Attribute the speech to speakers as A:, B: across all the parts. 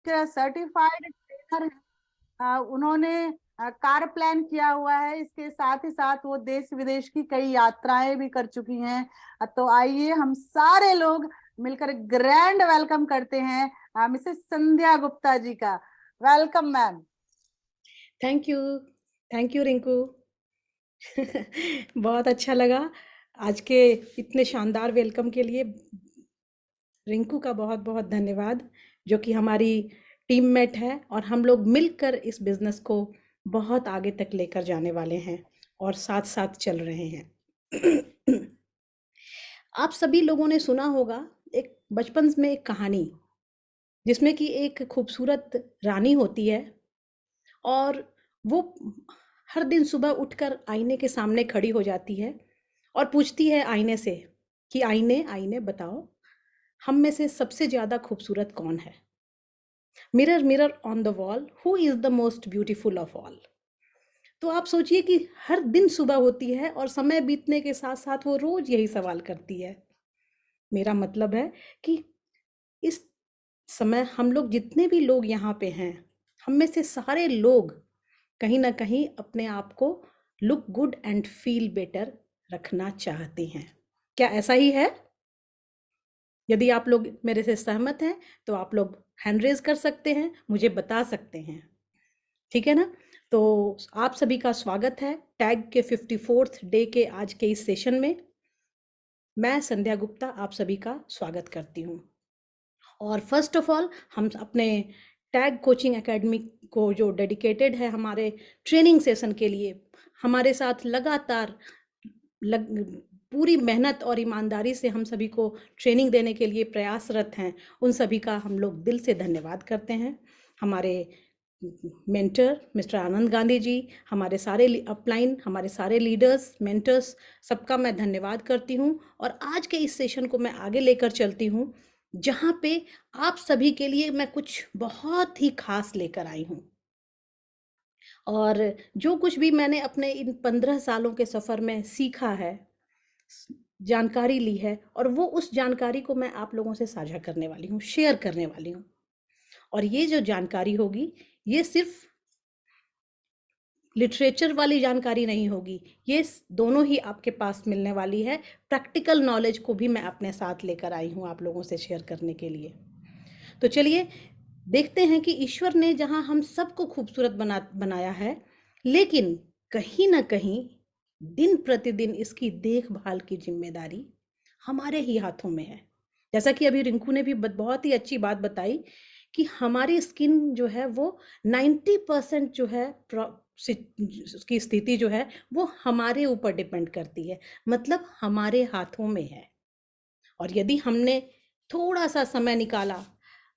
A: Certified trainer है। उन्होंने car plan किया हुआ है, इसके साथ ही साथ वो देश विदेश की कई यात्राएं भी कर चुकी हैं। तो आइए हम सारे लोग मिलकर ग्रैंड वेलकम करते हैं मिसेस संध्या गुप्ता जी का। Welcome ma'am.
B: Thank you. Thank you Rinku. बहुत अच्छा लगा आज के इतने शानदार वेलकम के लिए। रिंकू का बहुत बहुत धन्यवाद, जो कि हमारी टीममेट है और हम लोग मिलकर इस बिजनेस को बहुत आगे तक लेकर जाने वाले हैं और साथ साथ चल रहे हैं। आप सभी लोगों ने सुना होगा एक बचपन में एक कहानी, जिसमें कि एक खूबसूरत रानी होती है और वो हर दिन सुबह उठकर आईने के सामने खड़ी हो जाती है और पूछती है आईने से कि आईने आईने बताओ, हम में से सबसे ज्यादा खूबसूरत कौन है। Mirror mirror on the wall, who is the most beautiful of all. तो आप सोचिए कि हर दिन सुबह होती है और समय बीतने के साथ साथ वो रोज यही सवाल करती है। मेरा मतलब है कि इस समय हम लोग जितने भी लोग यहाँ पे हैं, हम में से सारे लोग कहीं ना कहीं अपने आप को look good and feel better रखना चाहते हैं। क्या ऐसा ही है? यदि आप लोग मेरे से सहमत हैं तो आप लोग हैंड रेज कर सकते हैं, मुझे बता सकते हैं। ठीक है ना? तो आप सभी का स्वागत है टैग के 54th डे के आज के इस सेशन में। मैं संध्या गुप्ता आप सभी का स्वागत करती हूँ। और फर्स्ट ऑफ ऑल हम अपने टैग कोचिंग एकेडमी को, जो डेडिकेटेड है हमारे ट्रेनिंग सेशन के लिए, हमारे साथ लगातार पूरी मेहनत और ईमानदारी से हम सभी को ट्रेनिंग देने के लिए प्रयासरत हैं, उन सभी का हम लोग दिल से धन्यवाद करते हैं। हमारे मेंटर मिस्टर आनंद गांधी जी, हमारे सारे अपलाइन, हमारे सारे लीडर्स, मेंटर्स, सबका मैं धन्यवाद करती हूँ। और आज के इस सेशन को मैं आगे लेकर चलती हूँ, जहाँ पे आप सभी के लिए मैं कुछ बहुत ही खास लेकर आई हूँ। और जो कुछ भी मैंने अपने इन 15 सालों के सफ़र में सीखा है, जानकारी ली है, और वो उस जानकारी को मैं आप लोगों से साझा करने वाली हूँ, शेयर करने वाली हूँ। और ये जो जानकारी होगी, ये सिर्फ लिटरेचर वाली जानकारी नहीं होगी, ये दोनों ही आपके पास मिलने वाली है। प्रैक्टिकल नॉलेज को भी मैं अपने साथ लेकर आई हूँ आप लोगों से शेयर करने के लिए। तो चलिए देखते हैं कि ईश्वर ने जहां हम सबको खूबसूरत बनाया है, लेकिन कहीं ना कहीं दिन प्रतिदिन इसकी देखभाल की जिम्मेदारी हमारे ही हाथों में है। जैसा कि अभी रिंकू ने भी बहुत ही अच्छी बात बताई कि हमारी स्किन जो है वो 90% जो है उसकी स्थिति जो है वो हमारे ऊपर डिपेंड करती है, मतलब हमारे हाथों में है। और यदि हमने थोड़ा सा समय निकाला,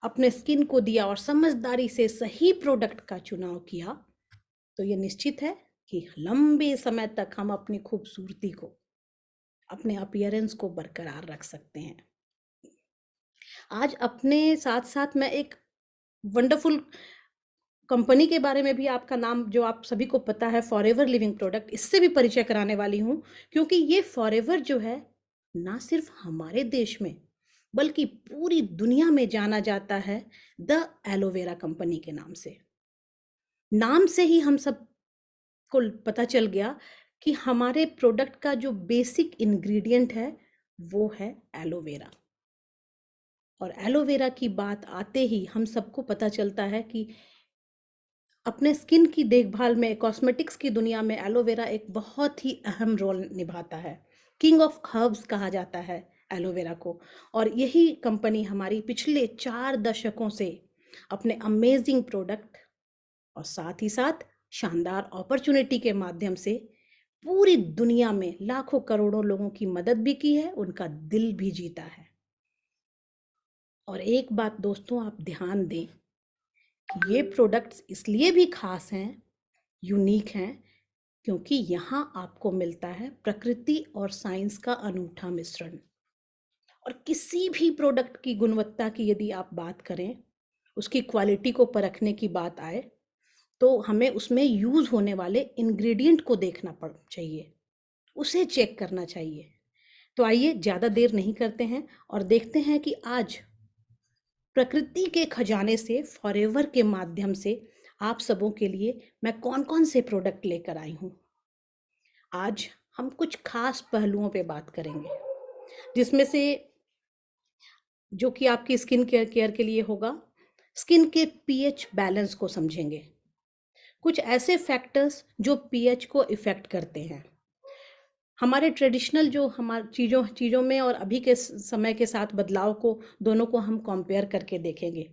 B: अपने स्किन को दिया और समझदारी से सही प्रोडक्ट का चुनाव किया, तो ये निश्चित है कि लंबे समय तक हम अपनी खूबसूरती को, अपने अपीयरेंस को बरकरार रख सकते हैं। आज अपने साथ साथ मैं एक वंडरफुल कंपनी के बारे में भी, आपका नाम जो आप सभी को पता है, फॉरएवर लिविंग प्रोडक्ट, इससे भी परिचय कराने वाली हूँ। क्योंकि ये फॉरएवर जो है, ना सिर्फ हमारे देश में बल्कि पूरी दुनिया में जाना जाता है द एलोवेरा कंपनी के नाम से। नाम से ही हम सब को पता चल गया कि हमारे प्रोडक्ट का जो बेसिक इंग्रेडिएंट है वो है एलोवेरा। और एलोवेरा की बात आते ही हम सबको पता चलता है कि अपने स्किन की देखभाल में, कॉस्मेटिक्स की दुनिया में एलोवेरा एक बहुत ही अहम रोल निभाता है। किंग ऑफ हर्ब्स कहा जाता है एलोवेरा को। और यही कंपनी हमारी पिछले 4 दशकों से अपने अमेजिंग प्रोडक्ट और साथ ही साथ शानदार अपॉर्चुनिटी के माध्यम से पूरी दुनिया में लाखों करोड़ों लोगों की मदद भी की है, उनका दिल भी जीता है। और एक बात दोस्तों, आप ध्यान दें कि ये प्रोडक्ट्स इसलिए भी खास हैं, यूनिक हैं, क्योंकि यहाँ आपको मिलता है प्रकृति और साइंस का अनूठा मिश्रण। और किसी भी प्रोडक्ट की गुणवत्ता की यदि आप बात करें, उसकी क्वालिटी को परखने की बात आए, तो हमें उसमें यूज होने वाले इंग्रेडिएंट को देखना पड़ चाहिए, उसे चेक करना चाहिए। तो आइए ज़्यादा देर नहीं करते हैं और देखते हैं कि आज प्रकृति के खजाने से फॉरएवर के माध्यम से आप सबों के लिए मैं कौन कौन से प्रोडक्ट लेकर आई हूँ। आज हम कुछ खास पहलुओं पे बात करेंगे, जिसमें से जो कि आपकी स्किन केयर के लिए होगा, स्किन के पीएच बैलेंस को समझेंगे, कुछ ऐसे फैक्टर्स जो पीएच को इफेक्ट करते हैं, हमारे ट्रेडिशनल जो हमारे चीज़ों में और अभी के समय के साथ बदलाव को, दोनों को हम कंपेयर करके देखेंगे।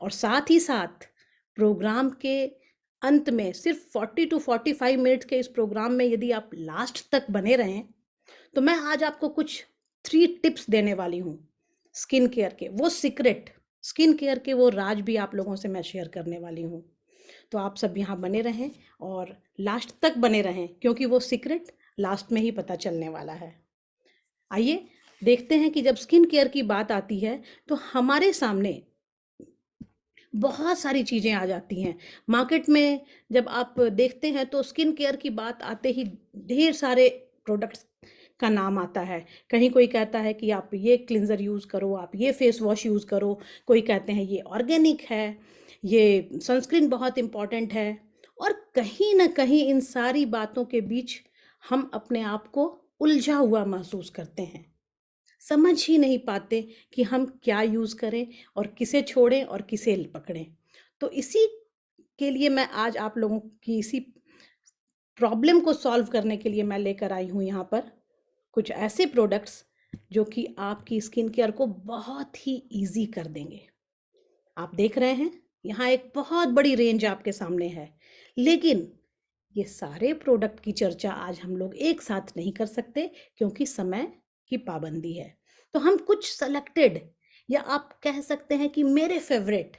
B: और साथ ही साथ प्रोग्राम के अंत में, सिर्फ 40 to 45 मिनट्स के इस प्रोग्राम में यदि आप लास्ट तक बने रहें, तो मैं आज आपको कुछ 3 टिप्स देने वाली हूँ स्किन केयर के, वो सीक्रेट स्किन केयर के वो राज भी आप लोगों से मैं शेयर करने वाली हूँ। तो आप सब यहाँ बने रहें और लास्ट तक बने रहें, क्योंकि वो सीक्रेट लास्ट में ही पता चलने वाला है। आइए देखते हैं कि जब स्किन केयर की बात आती है तो हमारे सामने बहुत सारी चीज़ें आ जाती हैं। मार्केट में जब आप देखते हैं तो स्किन केयर की बात आते ही ढेर सारे प्रोडक्ट्स का नाम आता है। कहीं कोई कहता है कि आप ये क्लिंजर यूज़ करो, आप ये फेस वॉश यूज़ करो, कोई कहते हैं ये ऑर्गेनिक है, ये सनस्क्रीन बहुत इम्पॉर्टेंट है। और कहीं ना कहीं इन सारी बातों के बीच हम अपने आप को उलझा हुआ महसूस करते हैं, समझ ही नहीं पाते कि हम क्या यूज़ करें और किसे छोड़ें और किसे पकड़ें। तो इसी के लिए मैं आज आप लोगों की इसी प्रॉब्लम को सॉल्व करने के लिए मैं लेकर आई हूँ यहाँ पर कुछ ऐसे प्रोडक्ट्स जो कि आपकी स्किन केयर को बहुत ही इजी कर देंगे। आप देख रहे हैं यहाँ एक बहुत बड़ी रेंज आपके सामने है, लेकिन ये सारे प्रोडक्ट की चर्चा आज हम लोग एक साथ नहीं कर सकते क्योंकि समय की पाबंदी है। तो हम कुछ सेलेक्टेड, या आप कह सकते हैं कि मेरे फेवरेट,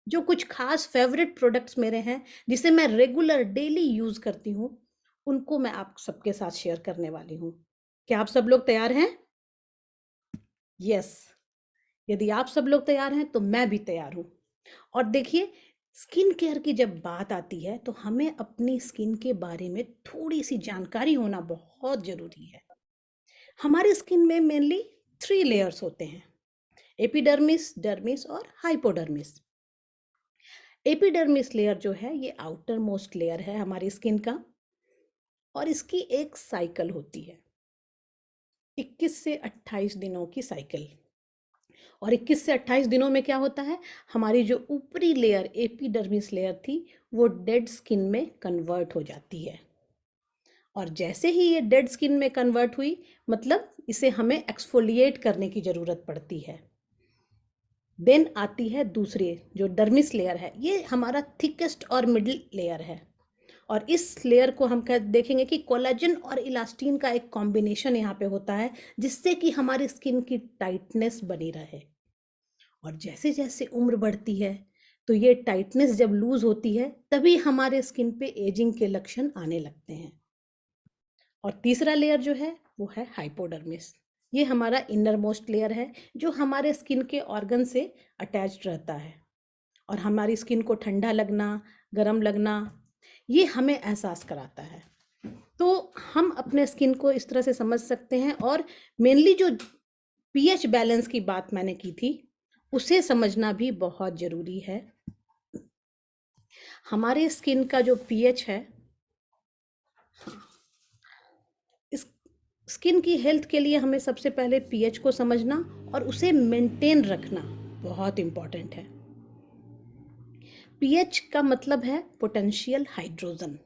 B: जो कुछ खास फेवरेट प्रोडक्ट्स मेरे हैं जिसे मैं रेगुलर डेली यूज करती हूँ, उनको मैं आप सबके साथ शेयर करने वाली हूँ। क्या आप सब लोग तैयार हैं? यस, यदि आप सब लोग तैयार हैं तो मैं भी तैयार हूँ। और देखिए, स्किन केयर की जब बात आती है तो हमें अपनी स्किन के बारे में थोड़ी सी जानकारी होना बहुत जरूरी है। हमारी स्किन में मेनली 3 लेयर्स होते हैं, एपिडर्मिस, डर्मिस और हाइपोडर्मिस। एपिडर्मिस लेयर जो है ये आउटर मोस्ट लेयर है हमारी स्किन का, और इसकी एक साइकिल होती है, 21 से 28 दिनों की साइकिल। और 21 से 28 दिनों में क्या होता है, हमारी जो ऊपरी लेयर एपिडर्मिस लेयर थी वो डेड स्किन में कन्वर्ट हो जाती है। और जैसे ही ये डेड स्किन में कन्वर्ट हुई, मतलब इसे हमें एक्सफोलिएट करने की ज़रूरत पड़ती है। देन आती है दूसरी जो डर्मिस लेयर है, ये हमारा थिकेस्ट और मिडिल लेयर है। और इस लेयर को हम देखेंगे कि कोलेजन और इलास्टिन का एक कॉम्बिनेशन यहाँ पे होता है, जिससे कि हमारी स्किन की टाइटनेस बनी रहे। और जैसे जैसे उम्र बढ़ती है तो ये टाइटनेस जब लूज होती है तभी हमारे स्किन पे एजिंग के लक्षण आने लगते हैं। और तीसरा लेयर जो है वो है हाइपोडर्मिस। ये हमारा इनर मोस्ट लेयर है जो हमारे स्किन के ऑर्गन से अटैच्ड रहता है, और हमारी स्किन को ठंडा लगना, गर्म लगना, ये हमें एहसास कराता है। तो हम अपने स्किन को इस तरह से समझ सकते हैं। और मेनली जो पीएच बैलेंस की बात मैंने की थी उसे समझना भी बहुत जरूरी है। हमारे स्किन का जो पीएच है, इस स्किन की हेल्थ के लिए हमें सबसे पहले पीएच को समझना और उसे मेंटेन रखना बहुत इंपॉर्टेंट है। पीएच का मतलब है पोटेंशियल हाइड्रोजन,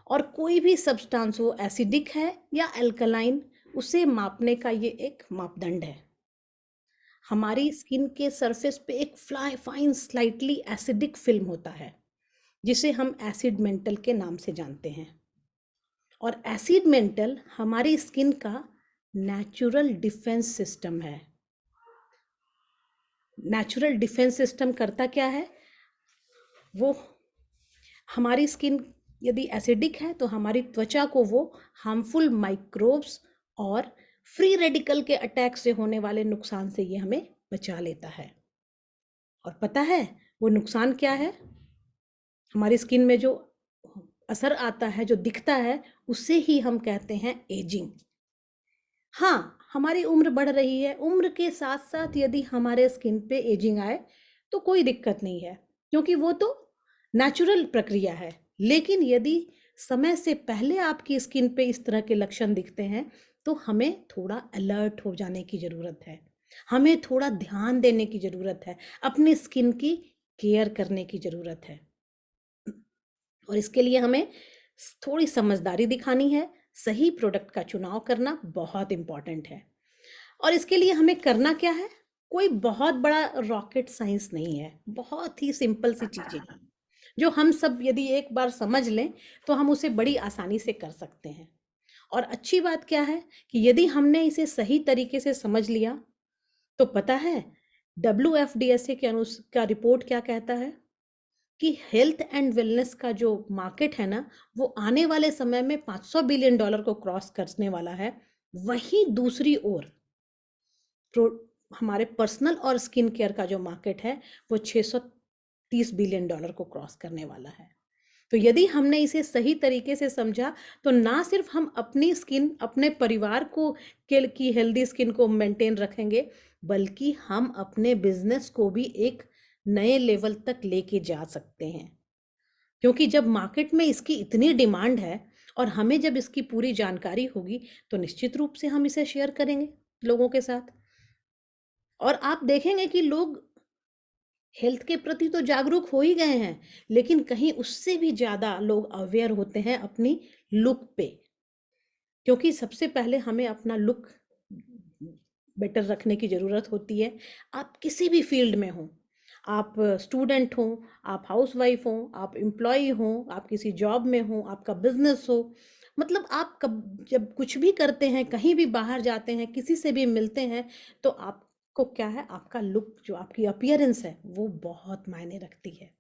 B: और कोई भी सब्सटेंस वो एसिडिक है या अल्कलाइन, उसे मापने का ये एक मापदंड है। हमारी स्किन के सरफेस पे एक फाइन स्लाइटली एसिडिक फिल्म होता है जिसे हम एसिड मेंटल के नाम से जानते हैं। और एसिड मेंटल हमारी स्किन का नेचुरल डिफेंस सिस्टम है। नेचुरल डिफेंस सिस्टम करता क्या है, वो हमारी स्किन यदि एसिडिक है तो हमारी त्वचा को वो हार्मफुल माइक्रोब्स और फ्री रेडिकल के अटैक से होने वाले नुकसान से ये हमें बचा लेता है। और पता है वो नुकसान क्या है, हमारी स्किन में जो असर आता है, जो दिखता है, उसे ही हम कहते हैं एजिंग। हाँ, हमारी उम्र बढ़ रही है, उम्र के साथ साथ यदि हमारे स्किन पे एजिंग आए तो कोई दिक्कत नहीं है, क्योंकि वो तो नेचुरल प्रक्रिया है। लेकिन यदि समय से पहले आपकी स्किन पे इस तरह के लक्षण दिखते हैं तो हमें थोड़ा अलर्ट हो जाने की ज़रूरत है, हमें थोड़ा ध्यान देने की ज़रूरत है, अपनी स्किन की केयर करने की ज़रूरत है। और इसके लिए हमें थोड़ी समझदारी दिखानी है, सही प्रोडक्ट का चुनाव करना बहुत इम्पॉर्टेंट है। और इसके लिए हमें करना क्या है? कोई बहुत बड़ा रॉकेट साइंस नहीं है, बहुत ही सिंपल सी चीज़ें हैं, जो हम सब यदि एक बार समझ लें तो हम उसे बड़ी आसानी से कर सकते हैं। और अच्छी बात क्या है कि यदि हमने इसे सही तरीके से समझ लिया तो पता है WFDSA के का रिपोर्ट क्या कहता है कि हेल्थ एंड वेलनेस का जो मार्केट है ना, वो आने वाले समय में $500 बिलियन को क्रॉस करने वाला है। वहीं दूसरी ओर हमारे पर्सनल और स्किन केयर का जो मार्केट है वो $630 बिलियन को क्रॉस करने वाला है। तो यदि हमने इसे सही तरीके से समझा तो ना सिर्फ हम अपनी स्किन, अपने परिवार को की हेल्दी स्किन को मेंटेन रखेंगे, बल्कि हम अपने बिजनेस को भी एक नए लेवल तक लेके जा सकते हैं। क्योंकि जब मार्केट में इसकी इतनी डिमांड है और हमें जब इसकी पूरी जानकारी होगी तो निश्चित रूप से हम इसे शेयर करेंगे लोगों के साथ। और आप देखेंगे कि लोग हेल्थ के प्रति तो जागरूक हो ही गए हैं, लेकिन कहीं उससे भी ज़्यादा लोग अवेयर होते हैं अपनी लुक पे। क्योंकि सबसे पहले हमें अपना लुक बेटर रखने की ज़रूरत होती है। आप किसी भी फील्ड में हों, आप स्टूडेंट हों, आप हाउसवाइफ हों, आप एम्प्लॉय हों, आप किसी जॉब में हों, आपका बिजनेस हो, मतलब आप कब जब कुछ भी करते हैं, कहीं भी बाहर जाते हैं, किसी से भी मिलते हैं, तो आपको क्या है, आपका लुक, जो आपकी अपीयरेंस है वो बहुत मायने रखती है।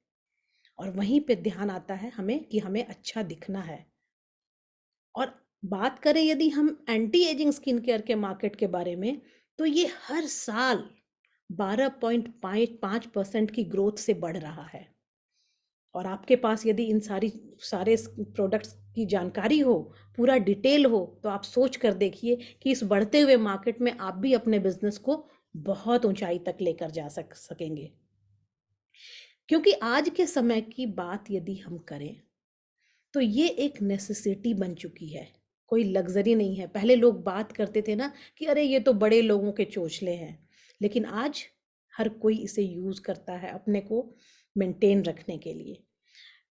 B: और वहीं पे ध्यान आता है हमें कि हमें अच्छा दिखना है। और बात करें यदि हम एंटी एजिंग स्किन केयर के मार्केट के बारे में, तो ये हर साल 12.5% की ग्रोथ से बढ़ रहा है। और आपके पास यदि इन सारे प्रोडक्ट्स की जानकारी हो, पूरा डिटेल हो, तो आप सोच कर देखिए कि इस बढ़ते हुए मार्केट में आप भी अपने बिजनेस को बहुत ऊंचाई तक लेकर जा सकेंगे। क्योंकि आज के समय की बात यदि हम करें तो ये एक नेसेसिटी बन चुकी है, कोई लग्जरी नहीं है। पहले लोग बात करते थे ना कि अरे ये तो बड़े लोगों के चोचले हैं, लेकिन आज हर कोई इसे यूज करता है अपने को मेंटेन रखने के लिए।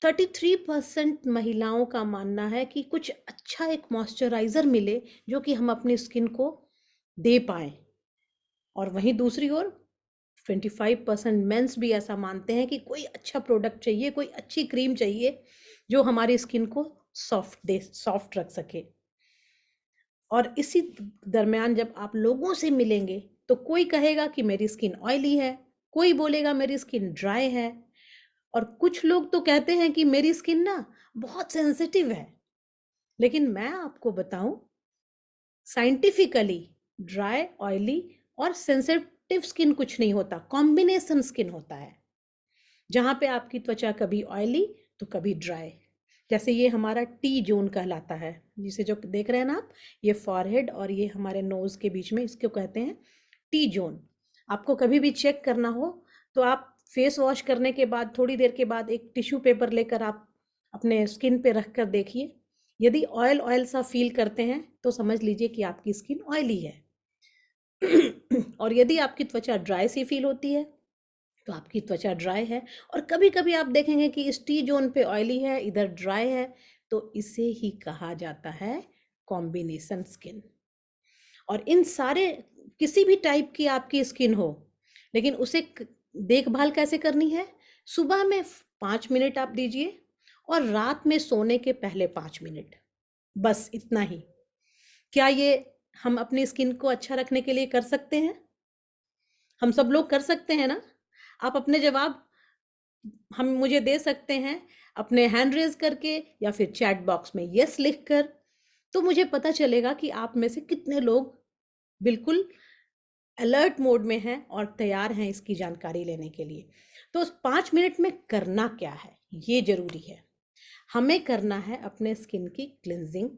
B: 33% महिलाओं का मानना है कि कुछ अच्छा एक मॉइस्चराइजर मिले जो कि हम अपनी स्किन को दे पाए। और वहीं दूसरी ओर 25% मेंस भी ऐसा मानते हैं कि कोई अच्छा प्रोडक्ट चाहिए, कोई अच्छी क्रीम चाहिए जो हमारी स्किन को सॉफ्ट रख सके। और इसी दरमियान जब आप लोगों से मिलेंगे तो कोई कहेगा कि मेरी स्किन ऑयली है, कोई बोलेगा मेरी स्किन ड्राई है, और कुछ लोग तो कहते हैं कि मेरी स्किन ना बहुत सेंसिटिव है। लेकिन मैं आपको बताऊं, साइंटिफिकली ड्राई, ऑयली और सेंसिटिव स्किन कुछ नहीं होता, कॉम्बिनेशन स्किन होता है, जहां पे आपकी त्वचा कभी ऑयली तो कभी ड्राई। जैसे ये हमारा टी जोन कहलाता है, जिसे जो देख रहे हैं ना आप, ये फॉरहेड और ये हमारे नोज के बीच में, इसको कहते हैं टी जोन। आपको कभी भी चेक करना हो तो आप फेस वॉश करने के बाद थोड़ी देर के बाद एक टिश्यू पेपर लेकर आप अपने स्किन पे रख कर देखिए, यदि ऑयल ऑयल सा फील करते हैं तो समझ लीजिए कि आपकी स्किन ऑयली है। और यदि आपकी त्वचा ड्राई सी फील होती है तो आपकी त्वचा ड्राई है। और कभी कभी आप देखेंगे कि इस टी जोन पे ऑयली है, इधर ड्राई है, तो इसे ही कहा जाता है कॉम्बिनेशन स्किन। और इन सारे, किसी भी टाइप की आपकी स्किन हो, लेकिन उसे देखभाल कैसे करनी है? सुबह में 5 मिनट आप दीजिए और रात में सोने के पहले 5 मिनट, बस इतना ही। क्या ये हम अपनी स्किन को अच्छा रखने के लिए कर सकते हैं? हम सब लोग कर सकते हैं ना? आप अपने जवाब हम मुझे दे सकते हैं अपने हैंड रेज करके या फिर चैट बॉक्स में यस लिखकर। तो मुझे पता चलेगा कि आप में से कितने लोग बिल्कुल अलर्ट मोड में हैं और तैयार हैं इसकी जानकारी लेने के लिए। तो उस 5 मिनट में करना क्या है, ये जरूरी है। हमें करना है अपने स्किन की क्लिनजिंग,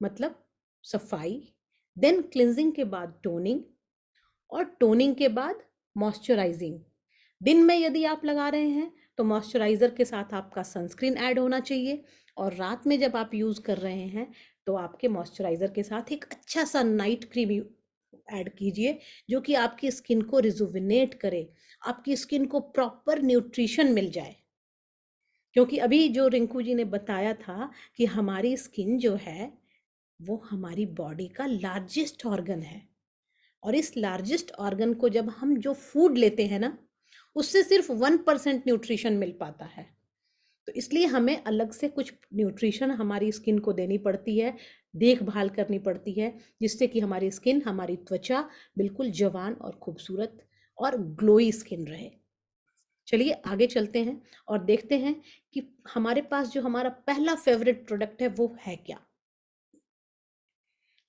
B: मतलब सफाई, देन क्लिनजिंग के बाद टोनिंग, और टोनिंग के बाद मॉइस्चराइजिंग। दिन में यदि आप लगा रहे हैं तो मॉइस्चराइज़र के साथ आपका सनस्क्रीन ऐड होना चाहिए, और रात में जब आप यूज़ कर रहे हैं तो आपके मॉइस्चराइज़र के साथ एक अच्छा सा नाइट क्रीम ऐड कीजिए, जो कि आपकी स्किन को रिजुविनेट करे, आपकी स्किन को प्रॉपर न्यूट्रिशन मिल जाए। क्योंकि अभी जो रिंकू जी ने बताया था कि हमारी स्किन जो है वो हमारी बॉडी का लार्जेस्ट ऑर्गन है, और इस लार्जेस्ट ऑर्गन को जब हम जो फूड लेते हैं ना, उससे सिर्फ 1% न्यूट्रिशन मिल पाता है। तो इसलिए हमें अलग से कुछ न्यूट्रिशन हमारी स्किन को देनी पड़ती है, देखभाल करनी पड़ती है, जिससे कि हमारी स्किन, हमारी त्वचा बिल्कुल जवान और खूबसूरत और ग्लोई स्किन रहे। चलिए आगे चलते हैं और देखते हैं कि हमारे पास जो हमारा पहला फेवरेट प्रोडक्ट है वो है क्या।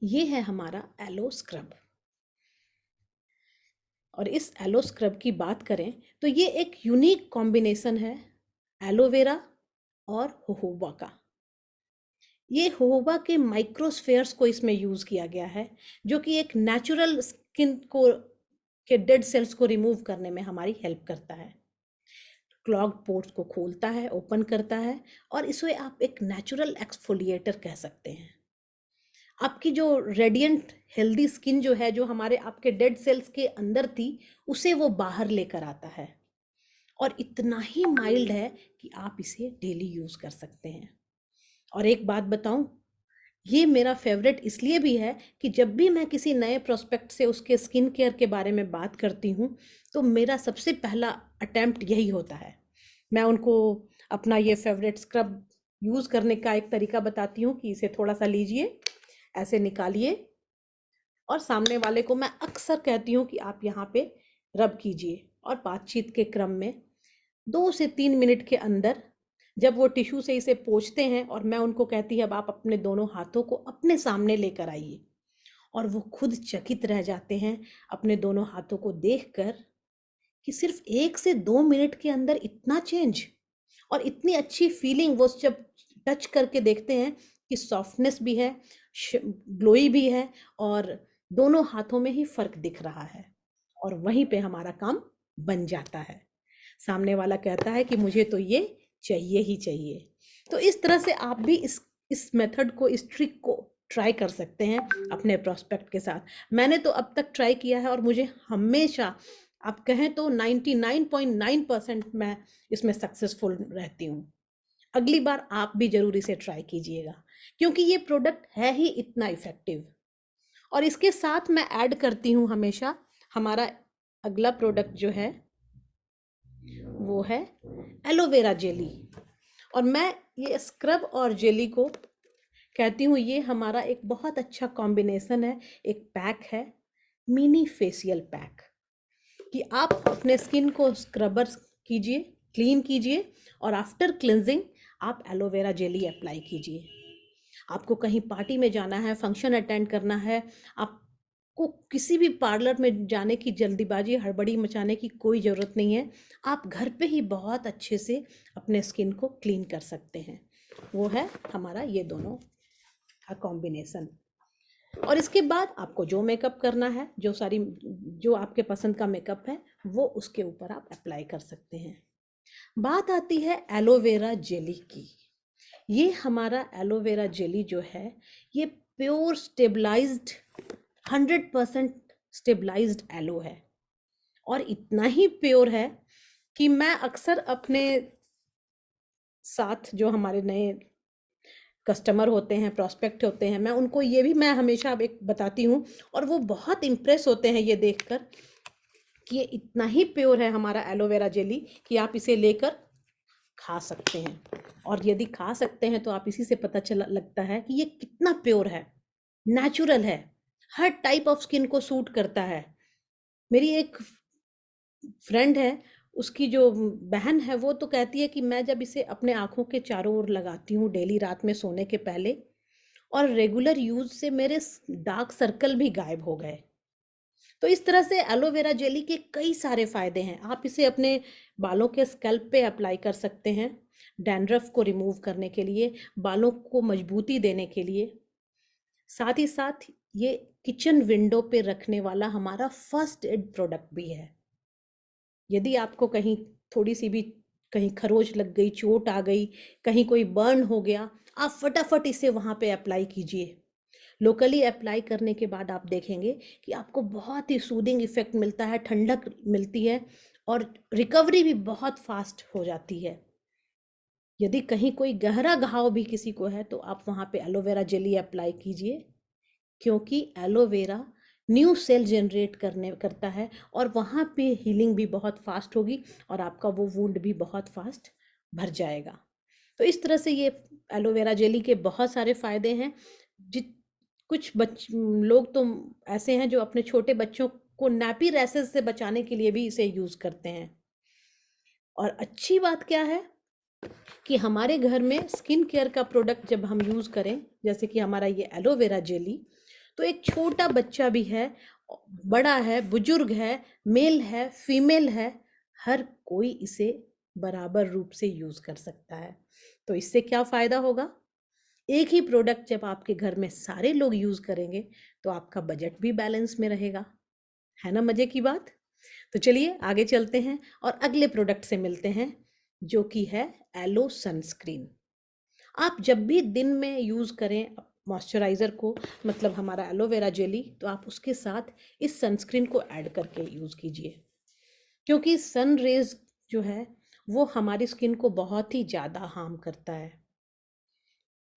B: ये है हमारा एलो स्क्रब। और इस एलो स्क्रब की बात करें तो ये एक यूनिक कॉम्बिनेशन है एलोवेरा और जोजोबा का। ये जोजोबा के माइक्रोस्फेयर्स को इसमें यूज किया गया है, जो कि एक नेचुरल स्किन को के डेड सेल्स को रिमूव करने में हमारी हेल्प करता है, क्लॉग्ड पोर्स को खोलता है, ओपन करता है, और इसे आप एक नेचुरल एक्सफोलिएटर कह सकते हैं। आपकी जो रेडिएंट हेल्दी स्किन जो है, जो हमारे आपके डेड सेल्स के अंदर थी, उसे वो बाहर लेकर आता है, और इतना ही माइल्ड है कि आप इसे डेली यूज कर सकते हैं। और एक बात बताऊं, ये मेरा फेवरेट इसलिए भी है कि जब भी मैं किसी नए प्रोस्पेक्ट से उसके स्किन केयर के बारे में बात करती हूँ तो मेरा सबसे पहला अटेम्प्ट यही होता है। मैं उनको अपना ये फेवरेट स्क्रब यूज़ करने का एक तरीका बताती हूँ कि इसे थोड़ा सा लीजिए, ऐसे निकालिए, और सामने वाले को मैं अक्सर कहती हूँ कि आप यहाँ पे रब कीजिए, और बातचीत के क्रम में 2 से 3 मिनट के अंदर जब वो टिश्यू से इसे पोंछते हैं और मैं उनको कहती है अब आप अपने दोनों हाथों को अपने सामने लेकर आइए, और वो खुद चकित रह जाते हैं अपने दोनों हाथों को देखकर कि सिर्फ 1 से 2 मिनट के अंदर इतना चेंज, और इतनी अच्छी फीलिंग। वो जब टच करके देखते हैं कि सॉफ्टनेस भी है, ग्लोई भी है, और दोनों हाथों में ही फर्क दिख रहा है, और वहीं पे हमारा काम बन जाता है। सामने वाला कहता है कि मुझे तो ये चाहिए ही चाहिए। तो इस तरह से आप भी इस मेथड को, इस ट्रिक को ट्राई कर सकते हैं अपने प्रोस्पेक्ट के साथ। मैंने तो अब तक ट्राई किया है और मुझे हमेशा, आप कहें तो 99.9% मैं इसमें सक्सेसफुल रहती हूँ। अगली बार आप भी जरूर इसे ट्राई कीजिएगा, क्योंकि ये प्रोडक्ट है ही इतना इफेक्टिव। और इसके साथ मैं ऐड करती हूँ हमेशा, हमारा अगला प्रोडक्ट जो है वो है एलोवेरा जेली। और मैं ये स्क्रब और जेली को कहती हूँ ये हमारा एक बहुत अच्छा कॉम्बिनेशन है, एक पैक है, मिनी फेशियल पैक, कि आप अपने स्किन को स्क्रबर कीजिए, क्लीन कीजिए, और आफ्टर क्लिनजिंग आप एलोवेरा जेली अप्लाई कीजिए। आपको कहीं पार्टी में जाना है, फंक्शन अटेंड करना है, आपको किसी भी पार्लर में जाने की जल्दीबाजी, हड़बड़ी मचाने की कोई ज़रूरत नहीं है। आप घर पे ही बहुत अच्छे से अपने स्किन को क्लीन कर सकते हैं। वो है हमारा ये दोनों का कॉम्बिनेशन। और इसके बाद आपको जो मेकअप करना है, जो आपके पसंद का मेकअप है, वो उसके ऊपर आप अप्लाई कर सकते हैं। बात आती है एलोवेरा जेली की। ये हमारा एलोवेरा जेली जो है, ये प्योर स्टेबलाइज्ड 100% स्टेबलाइज्ड एलो है, और इतना ही प्योर है कि मैं अक्सर अपने साथ जो हमारे नए कस्टमर होते हैं, प्रोस्पेक्ट होते हैं, मैं उनको ये भी मैं हमेशा एक बताती हूँ, और वो बहुत इम्प्रेस होते हैं ये देखकर कि ये इतना ही प्योर है हमारा एलोवेरा जेली कि आप इसे लेकर खा सकते हैं। और यदि खा सकते हैं तो आप इसी से पता चला लगता है कि ये कितना प्योर है, नेचुरल है, हर टाइप ऑफ स्किन को सूट करता है। मेरी एक फ्रेंड है, उसकी जो बहन है, वो तो कहती है कि मैं जब इसे अपने आँखों के चारों ओर लगाती हूँ डेली रात में सोने के पहले, और रेगुलर यूज से मेरे डार्क सर्कल भी गायब हो गए। तो इस तरह से एलोवेरा जेली के कई सारे फायदे हैं। आप इसे अपने बालों के स्कैल्प पे अप्लाई कर सकते हैं, डैंड्रफ को रिमूव करने के लिए, बालों को मजबूती देने के लिए। साथ ही साथ ये किचन विंडो पे रखने वाला हमारा फर्स्ट एड प्रोडक्ट भी है। यदि आपको कहीं थोड़ी सी भी कहीं खरोच लग गई, चोट आ गई, कहीं कोई बर्न हो गया, आप फटाफट इसे वहाँ पे अप्लाई कीजिए। लोकली अप्लाई करने के बाद आप देखेंगे कि आपको बहुत ही सूदिंग इफेक्ट मिलता है, ठंडक मिलती है और रिकवरी भी बहुत फास्ट हो जाती है। यदि कहीं कोई गहरा घाव भी किसी को है तो आप वहाँ पे एलोवेरा जेली अप्लाई कीजिए, क्योंकि एलोवेरा न्यू सेल जनरेट करता है और वहाँ पे हीलिंग भी बहुत फास्ट होगी और आपका वो वुंड भी बहुत फास्ट भर जाएगा। तो इस तरह से ये एलोवेरा जेली के बहुत सारे फायदे हैं। जित कुछ लोग तो ऐसे हैं जो अपने छोटे बच्चों को नैपी रैसेस से बचाने के लिए भी इसे यूज करते हैं। और अच्छी बात क्या है कि हमारे घर में स्किन केयर का प्रोडक्ट जब हम यूज करें, जैसे कि हमारा ये एलोवेरा जेली, तो एक छोटा बच्चा भी है, बड़ा है, बुजुर्ग है, मेल है, फीमेल है, हर कोई इसे बराबर रूप से यूज कर सकता है। तो इससे क्या फायदा होगा? एक ही प्रोडक्ट जब आपके घर में सारे लोग यूज करेंगे तो आपका बजट भी बैलेंस में रहेगा। है ना मजे की बात? तो चलिए आगे चलते हैं और अगले प्रोडक्ट से मिलते हैं, जो कि है एलो सनस्क्रीन। आप जब भी दिन में यूज करें मॉइस्चराइजर को, मतलब हमारा एलोवेरा जेली, तो आप उसके साथ इस सनस्क्रीन को ऐड करके यूज कीजिए, क्योंकि सन रेज जो है वो हमारी स्किन को बहुत ही ज्यादा हार्म करता है।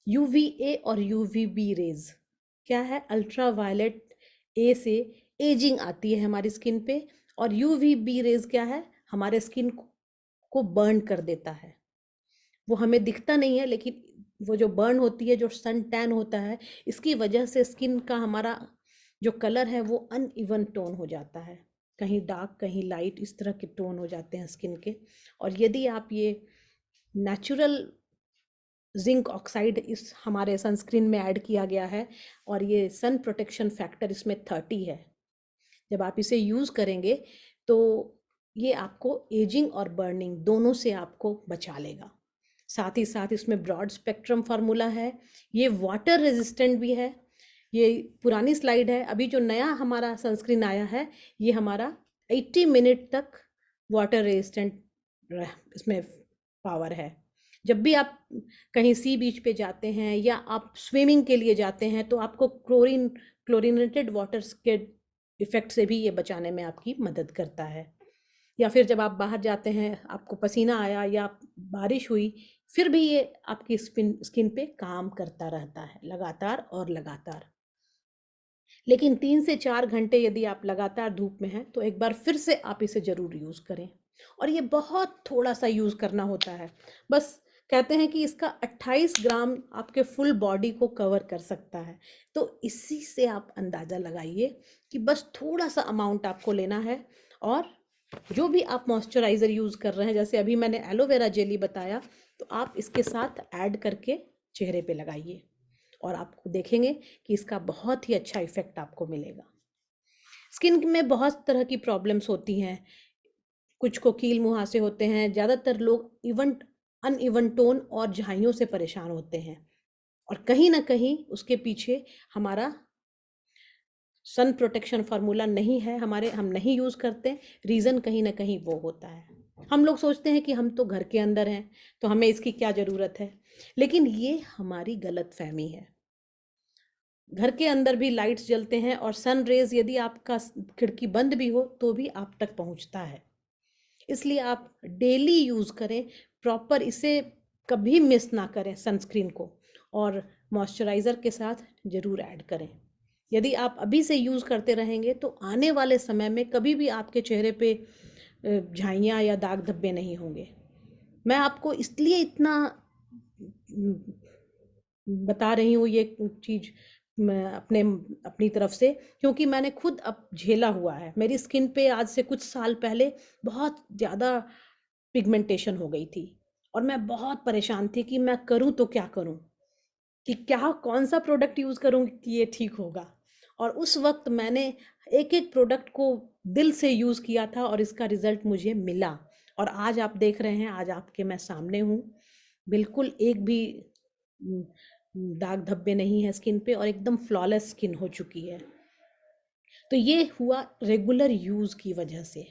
B: यूवीए और यूवीबी रेज क्या है? अल्ट्रा वायलेट ए से एजिंग आती है हमारी स्किन पे, और यूवीबी रेज क्या है? हमारे स्किन को बर्न कर देता है। वो हमें दिखता नहीं है, लेकिन वो जो बर्न होती है, जो सन टैन होता है, इसकी वजह से स्किन का हमारा जो कलर है वो अनइवन टोन हो जाता है, कहीं डार्क कहीं लाइट, इस तरह के टोन हो जाते हैं स्किन के। और यदि आप ये नेचुरल जिंक ऑक्साइड इस हमारे सनस्क्रीन में ऐड किया गया है और ये सन प्रोटेक्शन फैक्टर इसमें 30 है, जब आप इसे यूज़ करेंगे तो ये आपको एजिंग और बर्निंग दोनों से आपको बचा लेगा। साथ ही साथ इसमें ब्रॉड स्पेक्ट्रम फार्मूला है, ये वाटर रेजिस्टेंट भी है। ये पुरानी स्लाइड है, अभी जो नया हमारा सनस्क्रीन आया है ये हमारा 80 मिनट तक वाटर रेजिस्टेंट इसमें पावर है। जब भी आप कहीं सी बीच पे जाते हैं या आप स्विमिंग के लिए जाते हैं तो आपको क्लोरीनेटेड वाटर्स के इफेक्ट से भी ये बचाने में आपकी मदद करता है। या फिर जब आप बाहर जाते हैं, आपको पसीना आया या बारिश हुई, फिर भी ये आपकी स्किन पे काम करता रहता है लगातार और लगातार। लेकिन 3 से 4 घंटे यदि आप लगातार धूप में हैं तो एक बार फिर से आप इसे जरूर यूज करें। और ये बहुत थोड़ा सा यूज करना होता है, बस कहते हैं कि इसका 28 ग्राम आपके फुल बॉडी को कवर कर सकता है। तो इसी से आप अंदाजा लगाइए कि बस थोड़ा सा अमाउंट आपको लेना है। और जो भी आप मॉइस्चराइजर यूज कर रहे हैं, जैसे अभी मैंने एलोवेरा जेली बताया, तो आप इसके साथ ऐड करके चेहरे पे लगाइए और आपको देखेंगे कि इसका बहुत ही अच्छा इफेक्ट आपको मिलेगा। स्किन में बहुत तरह की प्रॉब्लम्स होती हैं, कुछ को कील मुहासे होते हैं, ज़्यादातर लोग अनइवन टोन और झाइयों से परेशान होते हैं, और कहीं ना कहीं उसके पीछे हमारा सन प्रोटेक्शन फार्मूला नहीं है, हम नहीं यूज़ करते, रीज़न कहीं ना कहीं वो होता है। हम लोग सोचते हैं कि हम तो घर के अंदर हैं तो हमें इसकी क्या ज़रूरत है, लेकिन ये हमारी गलत फहमी है। घर के अंदर भी लाइट्स जलते हैं और सन रेज यदि आपका खिड़की बंद भी हो तो भी आप तक पहुंचता है। इसलिए आप डेली यूज़ करें प्रॉपर, इसे कभी मिस ना करें सनस्क्रीन को, और मॉइस्चराइज़र के साथ ज़रूर ऐड करें। यदि आप अभी से यूज़ करते रहेंगे तो आने वाले समय में कभी भी आपके चेहरे पे झाइयाँ या दाग धब्बे नहीं होंगे। मैं आपको इसलिए इतना बता रही हूँ ये चीज़ अपनी तरफ से, क्योंकि मैंने खुद अब झेला हुआ है। मेरी स्किन पे आज से कुछ साल पहले बहुत ज़्यादा पिगमेंटेशन हो गई थी और मैं बहुत परेशान थी कि मैं करूँ तो क्या करूँ, कि क्या कौन सा प्रोडक्ट यूज़ करूँ कि ये ठीक होगा। और उस वक्त मैंने एक एक प्रोडक्ट को दिल से यूज़ किया था और इसका रिजल्ट मुझे मिला। और आज आप देख रहे हैं, आज आपके मैं सामने हूँ, बिल्कुल एक भी दाग धब्बे नहीं है स्किन पे और एकदम फ्लॉलेस स्किन हो चुकी है। तो ये हुआ रेगुलर यूज़ की वजह से।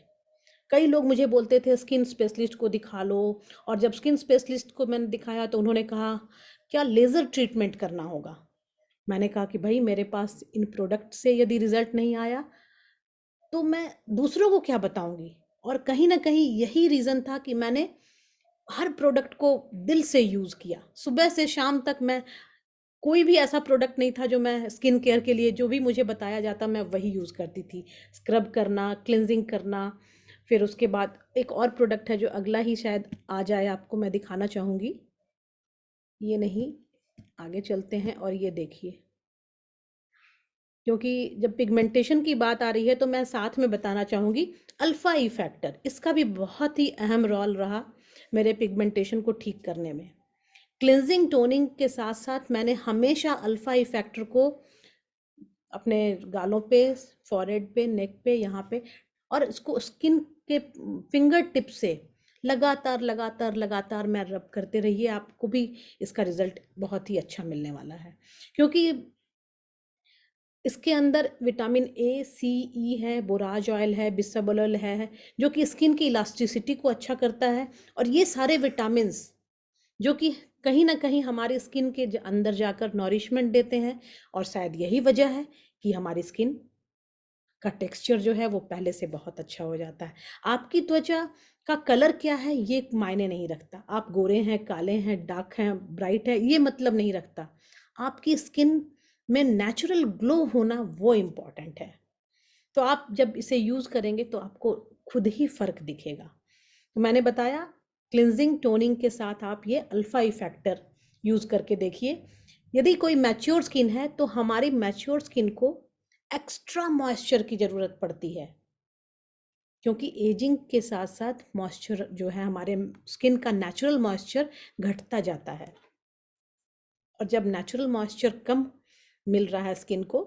B: कई लोग मुझे बोलते थे स्किन स्पेशलिस्ट को दिखा लो, और जब स्किन स्पेशलिस्ट को मैंने दिखाया तो उन्होंने कहा क्या लेज़र ट्रीटमेंट करना होगा। मैंने कहा कि भाई मेरे पास इन प्रोडक्ट से यदि रिजल्ट नहीं आया तो मैं दूसरों को क्या बताऊंगी। और कहीं ना कहीं यही रीज़न था कि मैंने हर प्रोडक्ट को दिल से यूज़ किया। सुबह से शाम तक मैं कोई भी ऐसा प्रोडक्ट नहीं था जो मैं स्किन केयर के लिए जो भी मुझे बताया जाता मैं वही यूज़ करती थी। स्क्रब करना, क्लिनजिंग करना, फिर उसके बाद एक और प्रोडक्ट है जो अगला ही शायद आ जाए, आपको मैं दिखाना चाहूँगी। ये नहीं, आगे चलते हैं और ये देखिए, क्योंकि जब पिगमेंटेशन की बात आ रही है तो मैं साथ में बताना चाहूँगी अल्फ़ा ई फैक्टर, इसका भी बहुत ही अहम रोल रहा मेरे पिगमेंटेशन को ठीक करने में। क्लिनजिंग टोनिंग के साथ साथ मैंने हमेशा अल्फ़ा ई फैक्टर को अपने गालों पे, फॉरहेड पे, नेक पे, यहाँ पे, और इसको स्किन के फिंगर टिप से लगातार लगातार लगातार मैं रब करते रहिए, आपको भी इसका रिजल्ट बहुत ही अच्छा मिलने वाला है। क्योंकि इसके अंदर विटामिन ए, सी, ई है, बोराज ऑयल है, बिसाबोल है, जो कि स्किन की इलास्टिसिटी को अच्छा करता है। और ये सारे विटामिन्स जो कि कहीं ना कहीं हमारी स्किन के अंदर जाकर नॉरिशमेंट देते हैं, और शायद यही वजह है कि हमारी स्किन का टेक्सचर जो है वो पहले से बहुत अच्छा हो जाता है। आपकी त्वचा का कलर क्या है ये मायने नहीं रखता, आप गोरे हैं, काले हैं, डार्क हैं, ब्राइट है, ये मतलब नहीं रखता। आपकी स्किन में नेचुरल ग्लो होना वो इम्पॉर्टेंट है। तो आप जब इसे यूज़ करेंगे तो आपको खुद ही फ़र्क दिखेगा। तो मैंने बताया क्लिनजिंग टोनिंग के साथ आप ये अल्फ़ा ई फैक्टर यूज़ करके देखिए। यदि कोई मैच्योर स्किन है तो हमारी मैच्योर स्किन को एक्स्ट्रा मॉइस्चर की ज़रूरत पड़ती है, क्योंकि एजिंग के साथ साथ मॉइस्चर जो है हमारे स्किन का नेचुरल मॉइस्चर घटता जाता है। और जब नेचुरल मॉइस्चर कम मिल रहा है स्किन को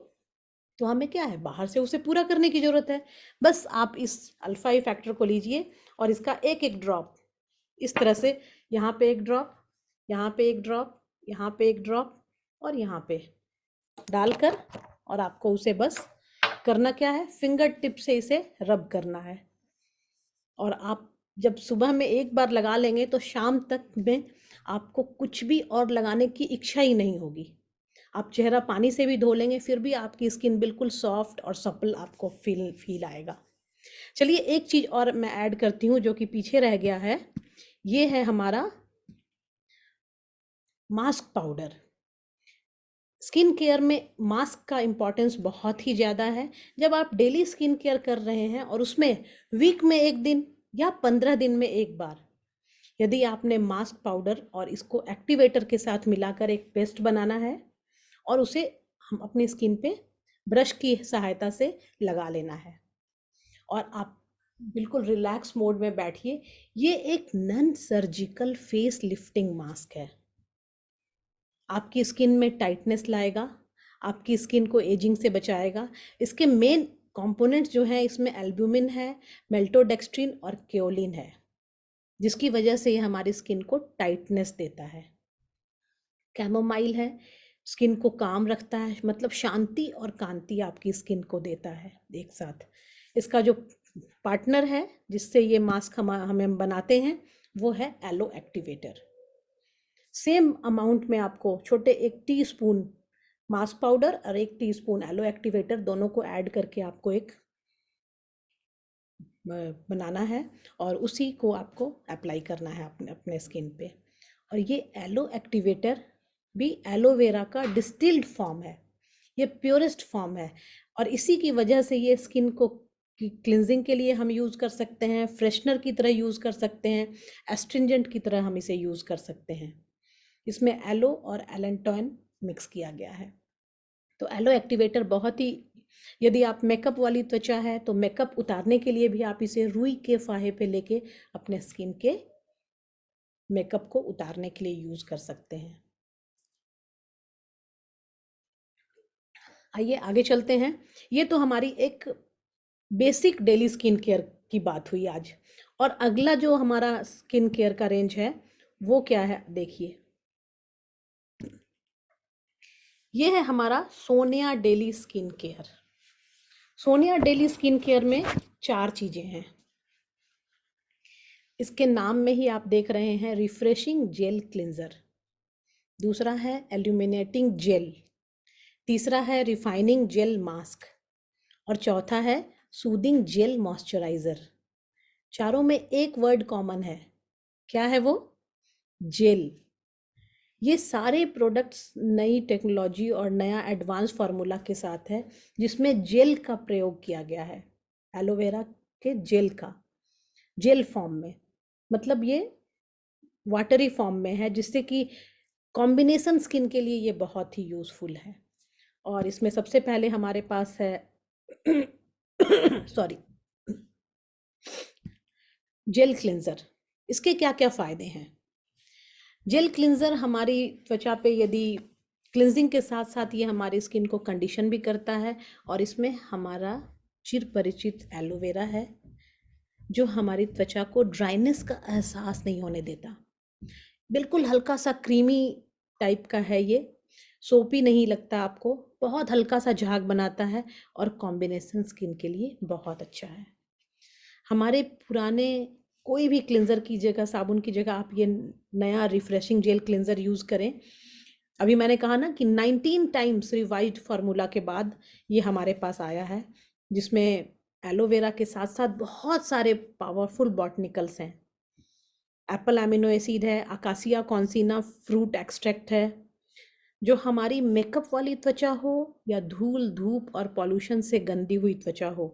B: तो हमें क्या है, बाहर से उसे पूरा करने की ज़रूरत है। बस आप इस अल्फ़ा ई फैक्टर को लीजिए और इसका एक एक ड्रॉप इस तरह से, यहाँ पे एक ड्रॉप, यहाँ पे एक ड्रॉप, यहाँ पे एक ड्रॉप, और यहाँ पे डालकर, और आपको उसे बस करना क्या है, फिंगर टिप से इसे रब करना है। और आप जब सुबह में एक बार लगा लेंगे तो शाम तक में आपको कुछ भी और लगाने की इच्छा ही नहीं होगी। आप चेहरा पानी से भी धो लेंगे फिर भी आपकी स्किन बिल्कुल सॉफ्ट और सपल आपको फील आएगा। चलिए एक चीज़ और मैं ऐड करती हूँ जो कि पीछे रह गया है, ये है हमारा मास्क पाउडर। स्किन केयर में मास्क का इम्पॉर्टेंस बहुत ही ज़्यादा है। जब आप डेली स्किन केयर कर रहे हैं और उसमें वीक में एक दिन या 15 दिन में एक बार यदि आपने मास्क पाउडर और इसको एक्टिवेटर के साथ मिलाकर एक पेस्ट बनाना है और उसे हम अपनी स्किन पे ब्रश की सहायता से लगा लेना है, और आप बिल्कुल रिलैक्स मोड में बैठिए। ये एक non surgical face lifting mask है, आपकी स्किन में टाइटनेस लाएगा, आपकी स्किन को एजिंग से बचाएगा। इसके मेन कंपोनेंट्स जो हैं इसमें एल्ब्यूमिन है, मेल्टोडेक्स्ट्रिन और केओलिन है, जिसकी वजह से ये हमारी स्किन को टाइटनेस देता है। कैमोमाइल है, स्किन को काम रखता है, मतलब शांति और कांति आपकी स्किन को देता है एक साथ। इसका जो पार्टनर है जिससे ये मास्क हमें बनाते हैं वो है एलो एक्टिवेटर। सेम अमाउंट में आपको छोटे 1 टीस्पून मास्क पाउडर और 1 टीस्पून एलो एक्टिवेटर दोनों को ऐड करके आपको एक बनाना है और उसी को आपको अप्लाई करना है अपने अपने स्किन पे। और ये एलो एक्टिवेटर भी एलोवेरा का डिस्टिल्ड फॉर्म है, ये प्योरेस्ट फॉर्म है, और इसी की वजह से ये स्किन को क्लिनजिंग के लिए हम यूज़ कर सकते हैं, फ्रेशनर की तरह यूज़ कर सकते हैं, एस्ट्रिंजेंट की तरह हम इसे यूज़ कर सकते हैं। इसमें एलो और एलेंटॉइन मिक्स किया गया है। तो एलो एक्टिवेटर बहुत ही, यदि आप मेकअप वाली त्वचा है तो मेकअप उतारने के लिए भी आप इसे रुई के फाहे पे लेके अपने स्किन के मेकअप को उतारने के लिए यूज़ कर सकते हैं। आइए आगे चलते हैं। ये तो हमारी एक बेसिक डेली स्किन केयर की बात हुई आज, और अगला जो हमारा स्किन केयर का रेंज है वो क्या है देखिए। ये है हमारा Sonia daily skin care. Sonia daily skin care में 4 चीजें हैं। इसके नाम में ही आप देख रहे हैं रिफ्रेशिंग जेल क्लिंजर, दूसरा है एल्यूमिनेटिंग जेल, तीसरा है रिफाइनिंग जेल मास्क और चौथा है सूदिंग जेल मॉइस्चराइजर। चारों में एक वर्ड कॉमन है, क्या है वो? जेल। ये सारे प्रोडक्ट्स नई टेक्नोलॉजी और नया एडवांस फार्मूला के साथ है, जिसमें जेल का प्रयोग किया गया है, एलोवेरा के जेल का, जेल फॉर्म में, मतलब ये वाटरी फॉर्म में है, जिससे कि कॉम्बिनेशन स्किन के लिए ये बहुत ही यूज़फुल है। और इसमें सबसे पहले हमारे पास है सॉरी, जेल क्लिंजर। इसके क्या क्या फ़ायदे हैं? जेल क्लिंजर हमारी त्वचा पे यदि क्लिंजिंग के साथ साथ ये हमारी स्किन को कंडीशन भी करता है, और इसमें हमारा चिर परिचित एलोवेरा है, जो हमारी त्वचा को ड्राइनेस का एहसास नहीं होने देता। बिल्कुल हल्का सा क्रीमी टाइप का है ये, सोपी नहीं लगता आपको, बहुत हल्का सा झाग बनाता है और कॉम्बिनेशन स्किन के लिए बहुत अच्छा है। हमारे पुराने कोई भी क्लिंजर की जगह, साबुन की जगह आप ये नया रिफ्रेशिंग जेल क्लिंजर यूज़ करें। अभी मैंने कहा ना कि 19 टाइम्स रिवाइज्ड फार्मूला के बाद ये हमारे पास आया है, जिसमें एलोवेरा के साथ साथ बहुत सारे पावरफुल बॉटनिकल्स हैं। एप्पल एमिनो एसिड है, अकासिया कॉन्सिना फ्रूट एक्सट्रैक्ट है, जो हमारी मेकअप वाली त्वचा हो या धूल धूप और पॉल्यूशन से गंदी हुई त्वचा हो,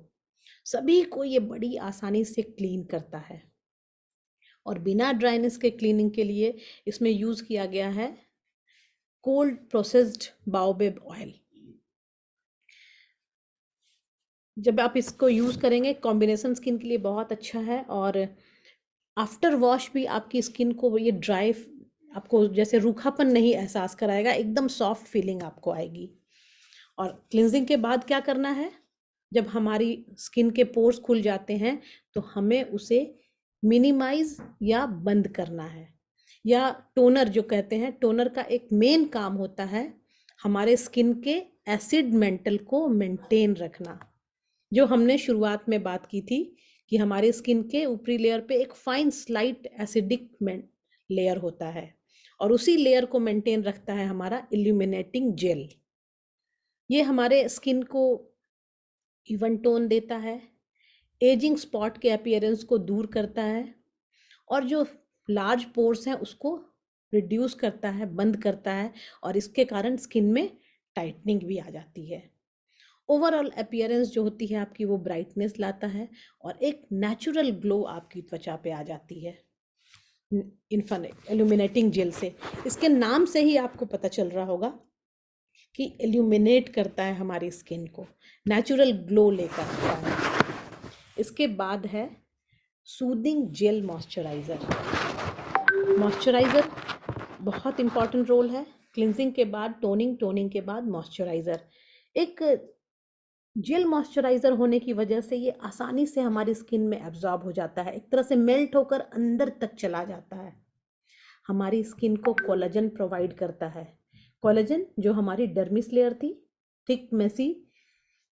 B: सभी को ये बड़ी आसानी से क्लीन करता है। और बिना ड्राइनेस के क्लीनिंग के लिए इसमें यूज़ किया गया है कोल्ड प्रोसेस्ड बाओबेब ऑयल। जब आप इसको यूज़ करेंगे, कॉम्बिनेशन स्किन के लिए बहुत अच्छा है, और आफ्टर वॉश भी आपकी स्किन को ये ड्राई, आपको जैसे रूखापन नहीं एहसास कराएगा, एकदम सॉफ्ट फीलिंग आपको आएगी। और क्लिंजिंग के बाद क्या करना है? जब हमारी स्किन के पोर्स खुल जाते हैं तो हमें उसे मिनिमाइज या बंद करना है, या टोनर जो कहते हैं, टोनर का एक मेन काम होता है हमारे स्किन के एसिड मेंटल को मेंटेन रखना। जो हमने शुरुआत में बात की थी कि हमारे स्किन के ऊपरी लेयर पे एक फाइन स्लाइट एसिडिक लेयर होता है, और उसी लेयर को मेंटेन रखता है हमारा इल्यूमिनेटिंग जेल। ये हमारे स्किन को इवन टोन देता है, एजिंग स्पॉट के अपीयरेंस को दूर करता है, और जो लार्ज पोर्स हैं उसको रिड्यूस करता है, बंद करता है, और इसके कारण स्किन में टाइटनिंग भी आ जाती है। ओवरऑल अपीयरेंस जो होती है आपकी, वो ब्राइटनेस लाता है और एक नेचुरल ग्लो आपकी त्वचा पे आ जाती है इन्फिनिट इल्यूमिनेटिंग जेल से। इसके नाम से ही आपको पता चल रहा होगा कि इल्यूमिनेट करता है हमारी स्किन को, नेचुरल ग्लो लेकर आता है। इसके बाद है सूदिंग जेल मॉइस्चराइज़र। मॉइस्चराइज़र बहुत इंपॉर्टेंट रोल है, क्लिंजिंग के बाद टोनिंग, टोनिंग के बाद मॉइस्चराइज़र। एक जेल मॉइस्चराइज़र होने की वजह से ये आसानी से हमारी स्किन में एब्जॉर्ब हो जाता है, एक तरह से मेल्ट होकर अंदर तक चला जाता है। हमारी स्किन को कोलेजन प्रोवाइड करता है, कोलेजन जो हमारी डर्मिस लेयर थी, थिक मेसी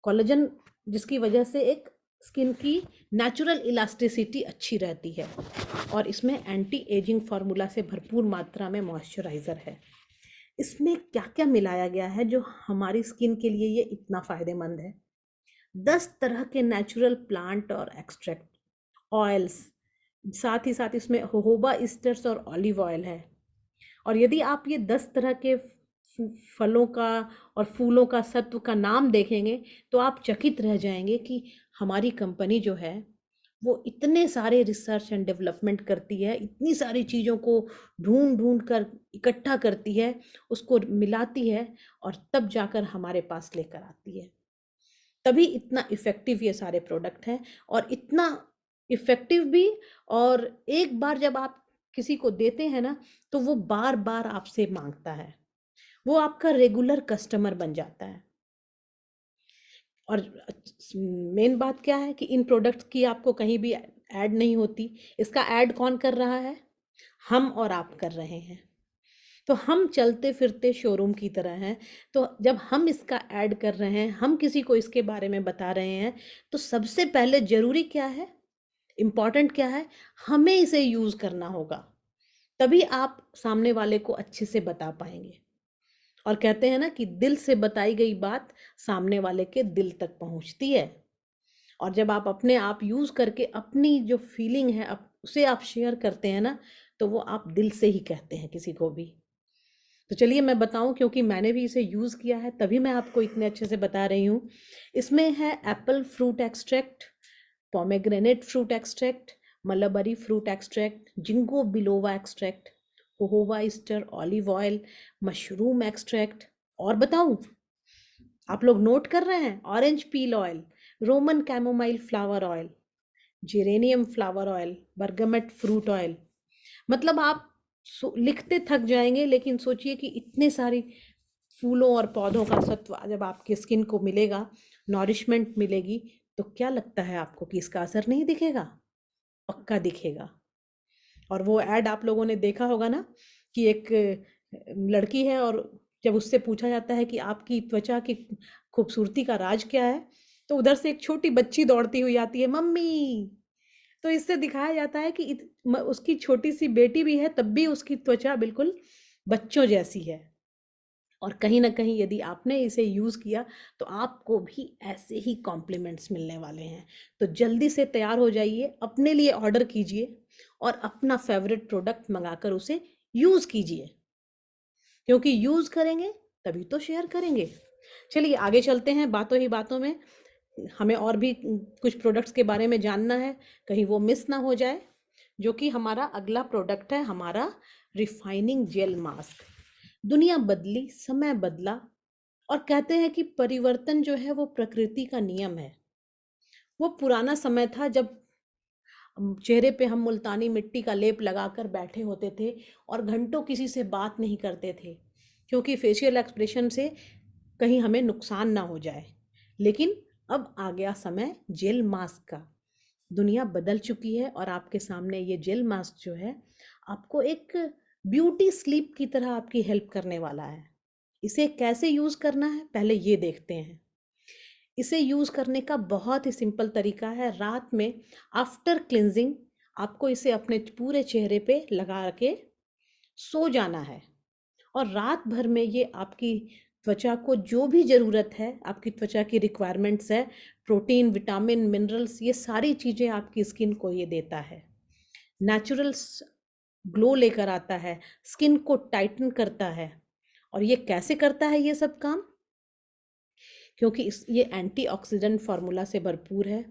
B: कोलेजन, जिसकी वजह से एक स्किन की नेचुरल इलास्टिसिटी अच्छी रहती है, और इसमें एंटी एजिंग फार्मूला से भरपूर मात्रा में मॉइस्चराइज़र है। इसमें क्या क्या मिलाया गया है जो हमारी स्किन के लिए ये इतना फ़ायदेमंद है? 10 तरह के नेचुरल प्लांट और एक्सट्रैक्ट ऑयल्स, साथ ही साथ इसमें जोहोबा ईस्टर्स और ऑलिव ऑयल है। और यदि आप ये 10 तरह के फलों का और फूलों का सत्व का नाम देखेंगे तो आप चकित रह जाएंगे कि हमारी कंपनी जो है वो इतने सारे रिसर्च एंड डेवलपमेंट करती है, इतनी सारी चीज़ों को ढूंढ ढूंढ कर इकट्ठा करती है, उसको मिलाती है, और तब जाकर हमारे पास लेकर आती है। तभी इतना इफ़ेक्टिव ये सारे प्रोडक्ट हैं, और इतना इफ़ेक्टिव भी, और एक बार जब आप किसी को देते हैं ना, तो वो बार बार आपसे मांगता है, वो आपका रेगुलर कस्टमर बन जाता है। और मेन बात क्या है कि इन प्रोडक्ट्स की आपको कहीं भी ऐड नहीं होती। इसका ऐड कौन कर रहा है? हम और आप कर रहे हैं। तो हम चलते फिरते शोरूम की तरह हैं। तो जब हम इसका ऐड कर रहे हैं, हम किसी को इसके बारे में बता रहे हैं, तो सबसे पहले ज़रूरी क्या है, इम्पॉर्टेंट क्या है, हमें इसे यूज़ करना होगा। तभी आप सामने वाले को अच्छे से बता पाएंगे। और कहते हैं ना कि दिल से बताई गई बात सामने वाले के दिल तक पहुंचती है। और जब आप अपने आप यूज़ करके अपनी जो फीलिंग है उसे आप शेयर करते हैं ना, तो वो आप दिल से ही कहते हैं किसी को भी। तो चलिए मैं बताऊं, क्योंकि मैंने भी इसे यूज़ किया है तभी मैं आपको इतने अच्छे से बता रही हूँ। इसमें है apple fruit extract, pomegranate fruit extract, mulberry fruit extract, ginkgo biloba extract, jojoba ester olive oil, mushroom extract. और बताऊं, आप लोग नोट कर रहे हैं, orange peel oil, Roman chamomile flower oil, geranium flower oil, bergamot fruit oil. मतलब आप लिखते थक जाएंगे, लेकिन सोचिए कि इतने सारी फूलों और पौधों का सत्व जब आपकी स्किन को मिलेगा, नॉरिशमेंट मिलेगी, तो क्या लगता है आपको कि इसका असर नहीं दिखेगा? पक्का दिखेगा। और वो ऐड आप लोगों ने देखा होगा ना, कि एक लड़की है और जब उससे पूछा जाता है कि आपकी त्वचा की खूबसूरती का राज क्या है, तो उधर से एक छोटी बच्ची दौड़ती हुई आती है, मम्मी। तो इससे दिखाया जाता है कि उसकी छोटी सी बेटी भी है, तब भी उसकी त्वचा बिल्कुल बच्चों जैसी है। और कहीं ना कहीं यदि आपने इसे यूज़ किया, तो आपको भी ऐसे ही कॉम्प्लीमेंट्स मिलने वाले हैं। तो जल्दी से तैयार हो जाइए, अपने लिए ऑर्डर कीजिए और अपना फेवरेट प्रोडक्ट मंगाकर उसे यूज़ कीजिए, क्योंकि यूज़ करेंगे तभी तो शेयर करेंगे। चलिए आगे चलते हैं, बातों ही बातों में हमें और भी कुछ प्रोडक्ट्स के बारे में जानना है, कहीं वो मिस ना हो जाए। जो कि हमारा अगला प्रोडक्ट है, हमारा रिफाइनिंग जेल मास्क। दुनिया बदली, समय बदला, और कहते हैं कि परिवर्तन जो है वो प्रकृति का नियम है। वो पुराना समय था जब चेहरे पे हम मुल्तानी मिट्टी का लेप लगाकर बैठे होते थे और घंटों किसी से बात नहीं करते थे, क्योंकि फेशियल एक्सप्रेशन से कहीं हमें नुकसान ना हो जाए। लेकिन अब आ गया समय जेल मास्क का। दुनिया बदल चुकी है और आपके सामने ये जेल मास्क जो है, आपको एक ब्यूटी स्लीप की तरह आपकी हेल्प करने वाला है। इसे कैसे यूज़ करना है, पहले ये देखते हैं। इसे यूज़ करने का बहुत ही सिंपल तरीका है। रात में आफ्टर क्लिनजिंग आपको इसे अपने पूरे चेहरे पे लगा के सो जाना है। और रात भर में ये आपकी त्वचा को जो भी ज़रूरत है, आपकी त्वचा की रिक्वायरमेंट्स है, प्रोटीन, विटामिन, मिनरल्स, ये सारी चीज़ें आपकी स्किन को ये देता है। नेचुरल ग्लो लेकर आता है, स्किन को टाइटन करता है। और ये कैसे करता है ये सब काम? क्योंकि ये एंटीऑक्सीडेंट फार्मूला से भरपूर है।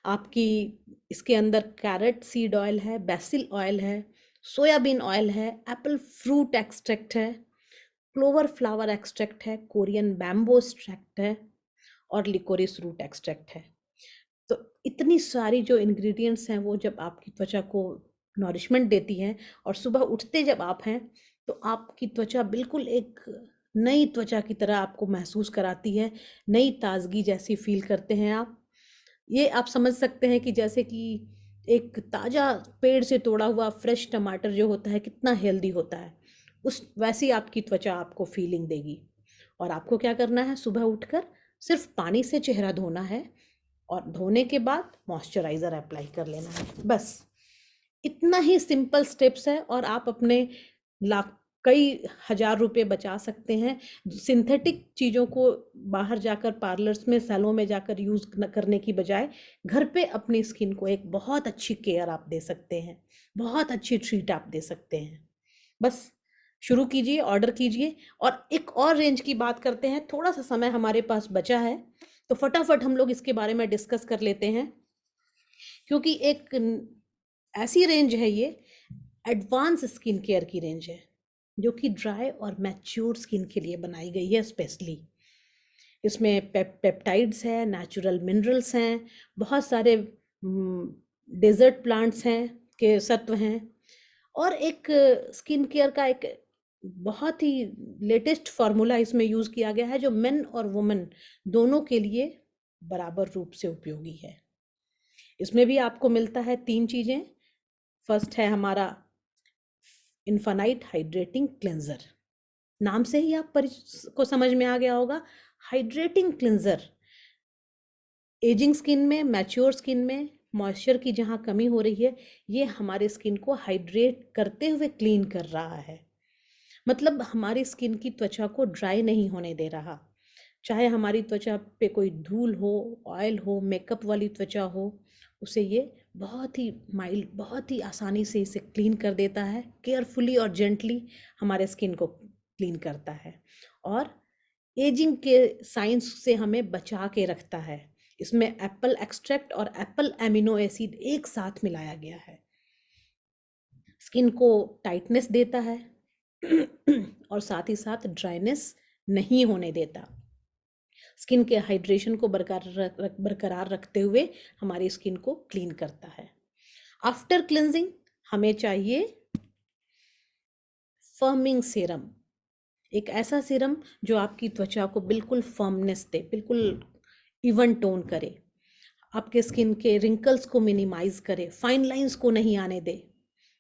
B: आपकी इसके अंदर कैरेट सीड ऑयल है, बेसिल ऑयल है, सोयाबीन ऑयल है, एप्पल फ्रूट एक्सट्रैक्ट है, क्लोवर फ्लावर एक्सट्रैक्ट है, कोरियन बैम्बो एक्सट्रैक्ट है, और लिकोरिस रूट एक्सट्रैक्ट है। तो इतनी सारी जो इंग्रेडिएंट्स हैं वो जब आपकी त्वचा को नॉरिशमेंट देती हैं, और सुबह उठते जब आप हैं, तो आपकी त्वचा बिल्कुल एक नई त्वचा की तरह आपको महसूस कराती है। नई ताजगी जैसी फील करते हैं आप। ये आप समझ सकते हैं कि जैसे कि एक ताज़ा पेड़ से तोड़ा हुआ फ्रेश टमाटर जो होता है कितना हेल्दी होता है, उस वैसी आपकी त्वचा आपको फीलिंग देगी। और आपको क्या करना है, सुबह उठकर सिर्फ पानी से चेहरा धोना है और धोने के बाद मॉइस्चराइज़र अप्लाई कर लेना है, बस। इतना ही सिंपल स्टेप्स है और आप अपने लाख कई हजार रुपए बचा सकते हैं। सिंथेटिक चीज़ों को बाहर जाकर पार्लर्स में, सैलों में जाकर यूज़ करने की बजाय घर पे अपनी स्किन को एक बहुत अच्छी केयर आप दे सकते हैं, बहुत अच्छी ट्रीट आप दे सकते हैं। बस शुरू कीजिए, ऑर्डर कीजिए। और एक और रेंज की बात करते हैं, थोड़ा सा समय हमारे पास बचा है, तो फटाफट हम लोग इसके बारे में डिस्कस कर लेते हैं। क्योंकि एक ऐसी रेंज है, ये एडवांस स्किन केयर की रेंज है, जो कि ड्राई और मैच्योर स्किन के लिए बनाई गई है स्पेशली। इसमें पेप्टाइड्स है, नेचुरल मिनरल्स हैं, बहुत सारे डेजर्ट प्लांट्स हैं के सत्व हैं, और एक स्किन केयर का एक बहुत ही लेटेस्ट फार्मूला इसमें यूज़ किया गया है, जो मेन और वुमेन दोनों के लिए बराबर रूप से उपयोगी है। इसमें भी आपको मिलता है 3 चीज़ें। फर्स्ट है हमारा इन्फानाइट हाइड्रेटिंग क्लेंजर। नाम से ही आप को समझ में आ गया होगा, हाइड्रेटिंग क्लिंजर। एजिंग स्किन में, मैच्योर स्किन में मॉइस्चर की जहाँ कमी हो रही है, ये हमारे स्किन को हाइड्रेट करते हुए क्लीन कर रहा है। मतलब हमारी स्किन की त्वचा को ड्राई नहीं होने दे रहा। चाहे हमारी त्वचा पे कोई धूल हो, ऑयल हो, मेकअप वाली त्वचा हो, उसे ये बहुत ही माइल्ड, बहुत ही आसानी से इसे क्लीन कर देता है। केयरफुली और जेंटली हमारे स्किन को क्लीन करता है और एजिंग के साइंस से हमें बचा के रखता है। इसमें एप्पल एक्सट्रैक्ट और एप्पल एमिनो एसिड एक साथ मिलाया गया है। स्किन को टाइटनेस देता है और साथ ही साथ ड्राइनेस नहीं होने देता। स्किन के हाइड्रेशन को बरकरार रखते हुए हमारी स्किन को क्लीन करता है। आफ्टर क्लिंजिंग हमें चाहिए फर्मिंग सीरम, एक ऐसा सीरम जो आपकी त्वचा को बिल्कुल फर्मनेस दे, बिल्कुल इवन टोन करे, आपके स्किन के रिंकल्स को मिनिमाइज करे, फाइन लाइंस को नहीं आने दे।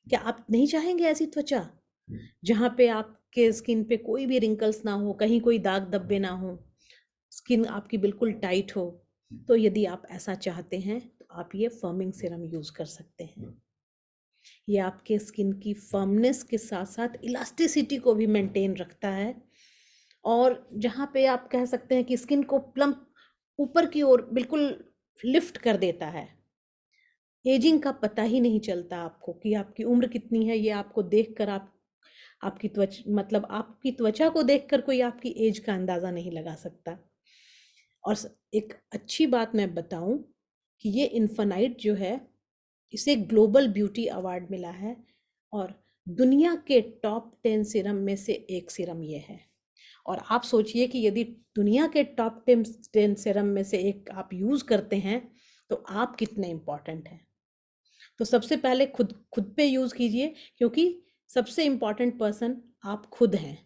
B: क्या आप नहीं चाहेंगे ऐसी त्वचा जहाँ पे आपके स्किन पे कोई भी रिंकल्स ना हो, कहीं कोई दाग धब्बे ना हो, स्किन आपकी बिल्कुल टाइट हो? तो यदि आप ऐसा चाहते हैं तो आप ये फर्मिंग सीरम यूज़ कर सकते हैं। ये आपके स्किन की फर्मनेस के साथ साथ इलास्टिसिटी को भी मेंटेन रखता है और जहाँ पे आप कह सकते हैं कि स्किन को प्लम्प ऊपर की ओर बिल्कुल लिफ्ट कर देता है। एजिंग का पता ही नहीं चलता आपको कि आपकी उम्र कितनी है। ये आपको देखकर आपकी त्वचा को देखकर कोई आपकी एज का अंदाज़ा नहीं लगा सकता। और एक अच्छी बात मैं बताऊं कि ये इन्फेनाइट जो है, इसे ग्लोबल ब्यूटी अवार्ड मिला है और दुनिया के टॉप 10 सीरम में से एक सीरम ये है। और आप सोचिए कि यदि दुनिया के टॉप 10 सीरम में से एक आप यूज़ करते हैं तो आप कितने इम्पॉर्टेंट हैं। तो सबसे पहले खुद पे यूज़ कीजिए, क्योंकि सबसे इम्पॉर्टेंट पर्सन आप खुद हैं।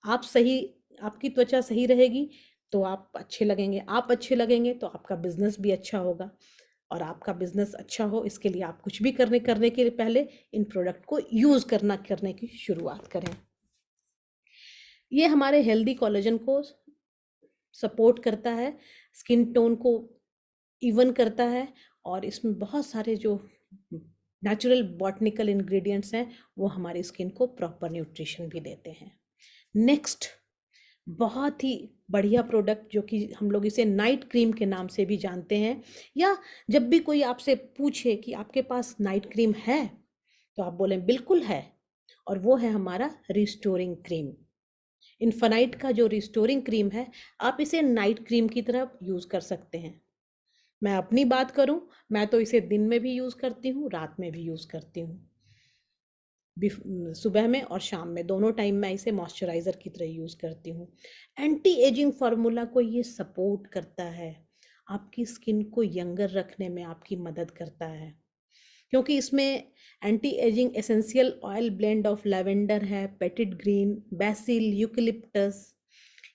B: आपकी त्वचा सही रहेगी तो आप अच्छे लगेंगे, आप अच्छे लगेंगे तो आपका बिजनेस भी अच्छा होगा। और आपका बिजनेस अच्छा हो, इसके लिए आप कुछ भी करने के पहले इन प्रोडक्ट को यूज़ करने की शुरुआत करें। ये हमारे हेल्दी कोलेजन को सपोर्ट करता है, स्किन टोन को इवन करता है और इसमें बहुत सारे जो नेचुरल बॉटनिकल इंग्रेडिएंट्स हैं वो हमारी स्किन को प्रॉपर न्यूट्रिशन भी देते हैं। नेक्स्ट बहुत ही बढ़िया प्रोडक्ट जो कि हम लोग इसे नाइट क्रीम के नाम से भी जानते हैं, या जब भी कोई आपसे पूछे कि आपके पास नाइट क्रीम है तो आप बोलें बिल्कुल है, और वो है हमारा रिस्टोरिंग क्रीम। इन्फेनाइट का जो रिस्टोरिंग क्रीम है, आप इसे नाइट क्रीम की तरह यूज़ कर सकते हैं। मैं अपनी बात करूं, मैं तो इसे दिन में भी यूज़ करती हूँ, रात में भी यूज़ करती हूँ। सुबह में और शाम में दोनों टाइम मैं इसे मॉइस्चराइज़र की तरह यूज़ करती हूँ। एंटी एजिंग फार्मूला को ये सपोर्ट करता है, आपकी स्किन को यंगर रखने में आपकी मदद करता है, क्योंकि इसमें anti ageing essential oil blend of lavender है, petitgrain, basil, eucalyptus,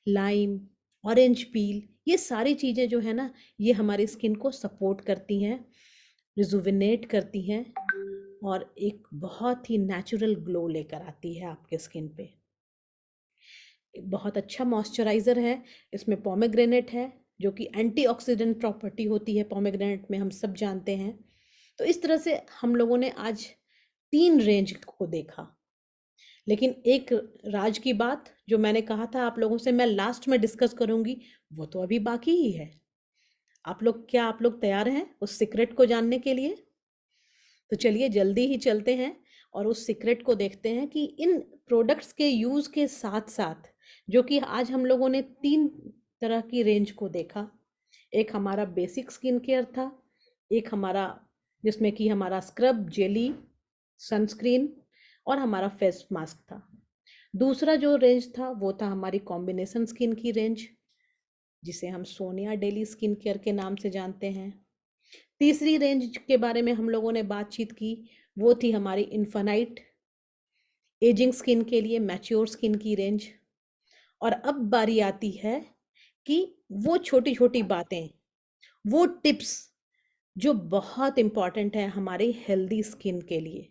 B: lime, orange peel, ये सारी चीज़ें जो है ना, ये हमारी स्किन को सपोर्ट करती हैं, रिजुविनेट करती हैं और एक बहुत ही नेचुरल ग्लो लेकर आती है आपके स्किन पे। बहुत अच्छा मॉइस्चराइज़र है। इसमें पोमेग्रेनेट है जो कि एंटीऑक्सीडेंट प्रॉपर्टी होती है पोमेग्रेनेट में, हम सब जानते हैं। तो इस तरह से हम लोगों ने आज 3 रेंज को देखा, लेकिन एक राज की बात जो मैंने कहा था आप लोगों से मैं लास्ट में डिस्कस करूंगी, वो तो अभी बाकी ही है। आप लोग तैयार हैं उस सीक्रेट को जानने के लिए? तो चलिए जल्दी ही चलते हैं और उस सीक्रेट को देखते हैं कि इन प्रोडक्ट्स के यूज़ के साथ साथ, जो कि आज हम लोगों ने 3 तरह की रेंज को देखा। एक हमारा बेसिक स्किन केयर था, एक हमारा जिसमें कि हमारा स्क्रब, जेली, सनस्क्रीन और हमारा फेस मास्क था। दूसरा जो रेंज था वो था हमारी कॉम्बिनेशन स्किन की रेंज, जिसे हम सोनिया डेली स्किन केयर के नाम से जानते हैं। तीसरी रेंज के बारे में हम लोगों ने बातचीत की, वो थी हमारी इन्फेनाइट एजिंग स्किन के लिए मैच्योर स्किन की रेंज। और अब बारी आती है कि वो छोटी छोटी बातें, वो टिप्स जो बहुत इम्पॉर्टेंट है हमारे हेल्दी स्किन के लिए।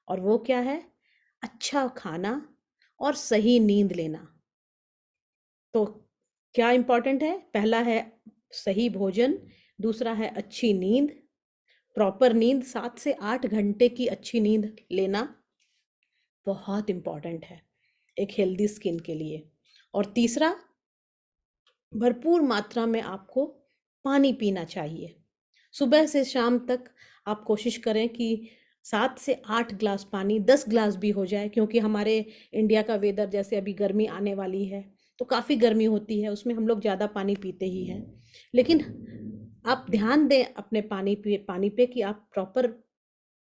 B: और वो क्या है? अच्छा खाना और सही नींद लेना। तो क्या इंपॉर्टेंट है? पहला है सही भोजन, दूसरा है अच्छी नींद, प्रॉपर नींद, 7 से 8 घंटे की अच्छी नींद लेना बहुत इंपॉर्टेंट है एक हेल्दी स्किन के लिए। और तीसरा, भरपूर मात्रा में आपको पानी पीना चाहिए। सुबह से शाम तक आप कोशिश करें कि 7 से 8 ग्लास पानी, 10 ग्लास भी हो जाए, क्योंकि हमारे इंडिया का वेदर, जैसे अभी गर्मी आने वाली है तो काफ़ी गर्मी होती है, उसमें हम लोग ज़्यादा पानी पीते ही हैं। लेकिन आप ध्यान दें अपने पानी पे कि आप प्रॉपर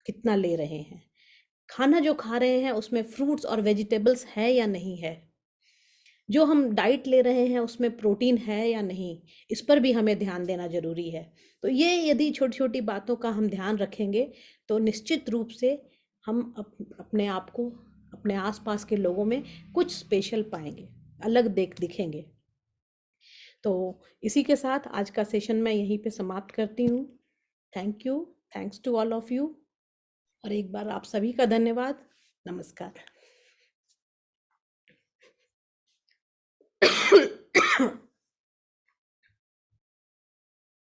B: कितना ले रहे हैं। खाना जो खा रहे हैं उसमें फ्रूट्स और वेजिटेबल्स है या नहीं है, जो हम डाइट ले रहे हैं उसमें प्रोटीन है या नहीं, इस पर भी हमें ध्यान देना ज़रूरी है। तो ये यदि छोटी छोटी बातों का हम ध्यान रखेंगे तो निश्चित रूप से हम अपने आप को, अपने आसपास के लोगों में कुछ स्पेशल पाएंगे, अलग दिखेंगे। तो इसी के साथ आज का सेशन मैं यहीं पे समाप्त करती हूँ। Thank you, thanks to all of you, और एक बार आप सभी का धन्यवाद। नमस्कार।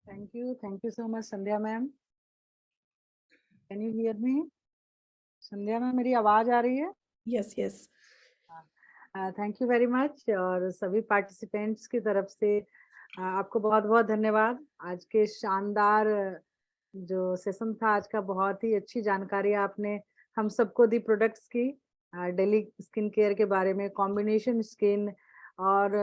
A: Thank you so much, Sandhya ma'am. Can you hear me? Sandhya ma'am, मेरी आवाज आ रही है?
B: Yes yes.
A: Thank you very much. और सभी पार्टिसिपेंट्स की तरफ से आपको बहुत बहुत धन्यवाद। आज के शानदार जो सेशन था आज का, बहुत ही अच्छी जानकारी आपने हम सबको दी प्रोडक्ट्स की, डेली स्किन केयर के बारे में, कॉम्बिनेशन स्किन और